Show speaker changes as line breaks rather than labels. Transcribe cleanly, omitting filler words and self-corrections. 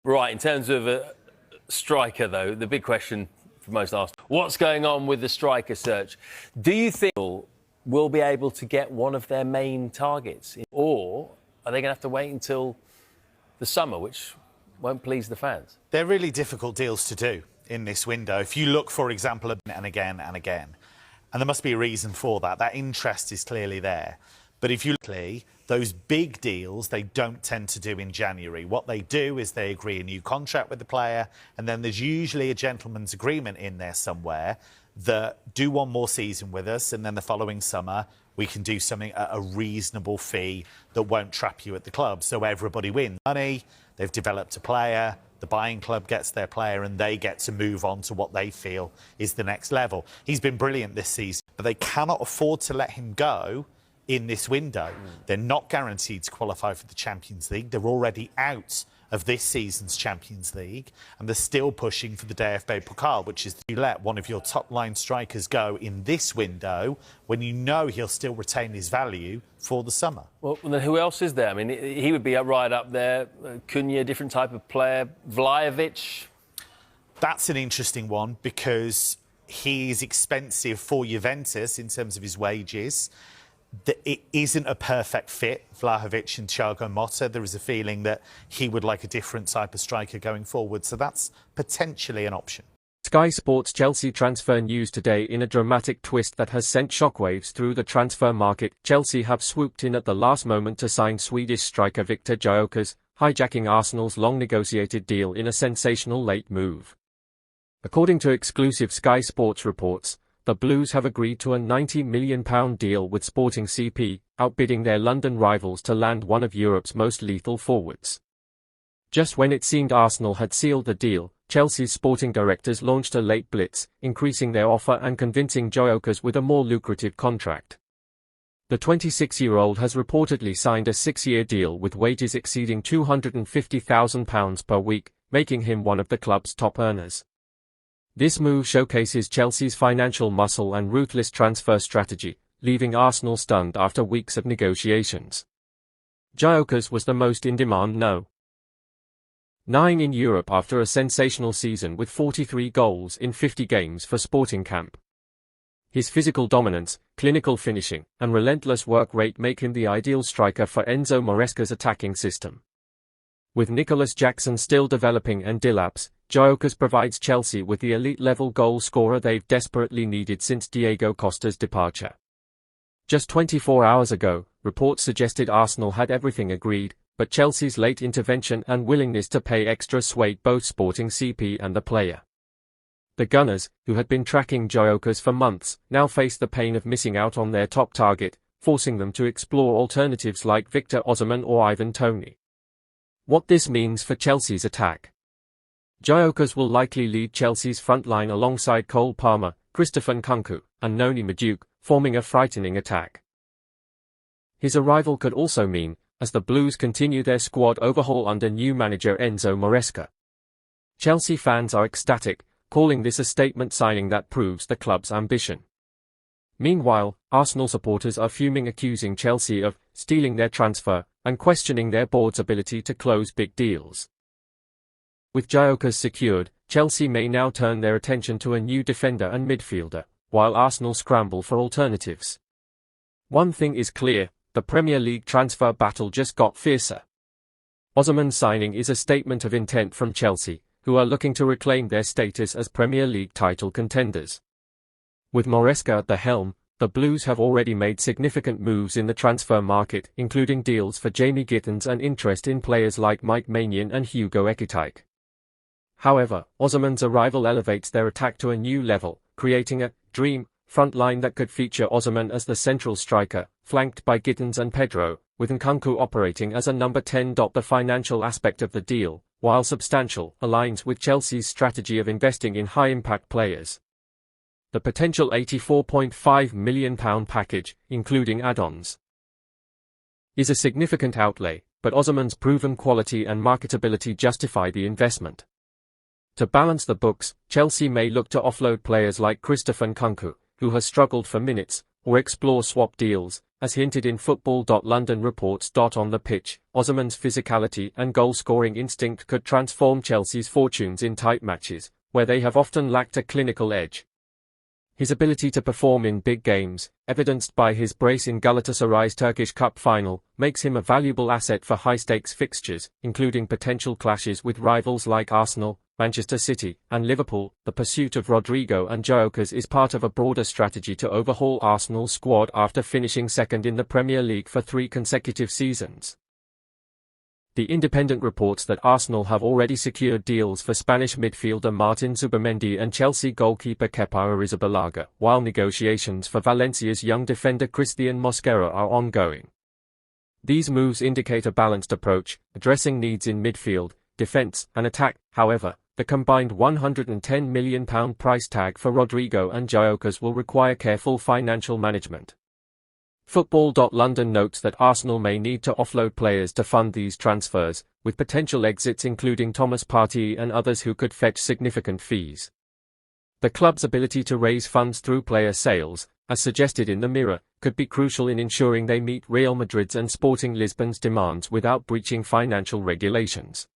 Right, in terms of a striker, though, the big question for most Arsenal, what's going on with the striker search? Do you think we'll be able to get one of their main targets? Or are they going to have to wait until the summer, which won't please the fans?
They're really difficult deals to do in this window. If you look, for example, and again and again, and there must be a reason for that. That interest is clearly there. But if you look, those big deals, they don't tend to do in January. What they do is they agree a new contract with the player, and then there's usually a gentleman's agreement in there somewhere that do one more season with us, and then the following summer we can do something at a reasonable fee that won't trap you at the club. So everybody wins money, they've developed a player, the buying club gets their player, and they get to move on to what they feel is the next level. He's been brilliant this season, but they cannot afford to let him go in this window. They're not guaranteed to qualify for the Champions League. They're already out of this season's Champions League, and they're still pushing for the DFB Pokal, which is you let one of your top-line strikers go in this window when you know he'll still retain his value for the summer.
Well, then who else is there? I mean, he would be right up there. Cunha, different type of player. Vlahovic.
That's an interesting one because he's expensive for Juventus in terms of his wages. It isn't a perfect fit, Vlahovic and Thiago Motta. There is a feeling that he would like a different type of striker going forward, so that's potentially an option.
Sky Sports Chelsea transfer news today in a dramatic twist that has sent shockwaves through the transfer market. Chelsea have swooped in at the last moment to sign Swedish striker Viktor Gyokeres, hijacking Arsenal's long-negotiated deal in a sensational late move. According to exclusive Sky Sports reports, the Blues have agreed to a £90 million deal with Sporting CP, outbidding their London rivals to land one of Europe's most lethal forwards. Just when it seemed Arsenal had sealed the deal, Chelsea's sporting directors launched a late blitz, increasing their offer and convincing Gyökeres with a more lucrative contract. The 26-year-old has reportedly signed a 6-year deal with wages exceeding £250,000 per week, making him one of the club's top earners. This move showcases Chelsea's financial muscle and ruthless transfer strategy, leaving Arsenal stunned after weeks of negotiations. Gyökeres was the most in-demand No.9 in Europe after a sensational season with 43 goals in 50 games for Sporting Camp. His physical dominance, clinical finishing, and relentless work rate make him the ideal striker for Enzo Maresca's attacking system. With Nicolas Jackson still developing and Dilap's, Gyökeres provides Chelsea with the elite-level goal scorer they've desperately needed since Diego Costa's departure. Just 24 hours ago, reports suggested Arsenal had everything agreed, but Chelsea's late intervention and willingness to pay extra swayed both Sporting CP and the player. The Gunners, who had been tracking Gyökeres for months, now face the pain of missing out on their top target, forcing them to explore alternatives like Victor Osimhen or Ivan Toney. What this means for Chelsea's attack. Gyökeres will likely lead Chelsea's front line alongside Cole Palmer, Christopher Nkunku, and Noni Madueke, forming a frightening attack. His arrival could also mean, as the Blues continue their squad overhaul under new manager Enzo Maresca. Chelsea fans are ecstatic, calling this a statement signing that proves the club's ambition. Meanwhile, Arsenal supporters are fuming, accusing Chelsea of stealing their transfer and questioning their board's ability to close big deals. With Gyökeres secured, Chelsea may now turn their attention to a new defender and midfielder, while Arsenal scramble for alternatives. One thing is clear, the Premier League transfer battle just got fiercer. Osimhen's signing is a statement of intent from Chelsea, who are looking to reclaim their status as Premier League title contenders. With Maresca at the helm, the Blues have already made significant moves in the transfer market, including deals for Jamie Gittins and interest in players like Mike Maignan and Hugo Ekitike. However, Osimhen's arrival elevates their attack to a new level, creating a dream front line that could feature Osimhen as the central striker, flanked by Gittins and Pedro, with Nkunku operating as a number 10. The financial aspect of the deal, while substantial, aligns with Chelsea's strategy of investing in high-impact players. The potential £84.5 million package, including add-ons, is a significant outlay, but Osimhen's proven quality and marketability justify the investment. To balance the books, Chelsea may look to offload players like Christopher Nkunku, who has struggled for minutes, or explore swap deals, as hinted in Football.London reports. On the pitch, Osimhen's physicality and goal-scoring instinct could transform Chelsea's fortunes in tight matches, where they have often lacked a clinical edge. His ability to perform in big games, evidenced by his brace in Galatasaray's Turkish Cup final, makes him a valuable asset for high-stakes fixtures, including potential clashes with rivals like Arsenal, Manchester City, and Liverpool. The pursuit of Rodrigo and Gyökeres is part of a broader strategy to overhaul Arsenal's squad after finishing second in the Premier League for 3 consecutive seasons. The Independent reports that Arsenal have already secured deals for Spanish midfielder Martin Zubimendi and Chelsea goalkeeper Kepa Arrizabalaga, while negotiations for Valencia's young defender Christian Mosquera are ongoing. These moves indicate a balanced approach, addressing needs in midfield, defence, and attack. However, the combined £110 million price tag for Rodrigo and Gyökeres will require careful financial management. Football.London notes that Arsenal may need to offload players to fund these transfers, with potential exits including Thomas Partey and others who could fetch significant fees. The club's ability to raise funds through player sales, as suggested in the Mirror, could be crucial in ensuring they meet Real Madrid's and Sporting Lisbon's demands without breaching financial regulations.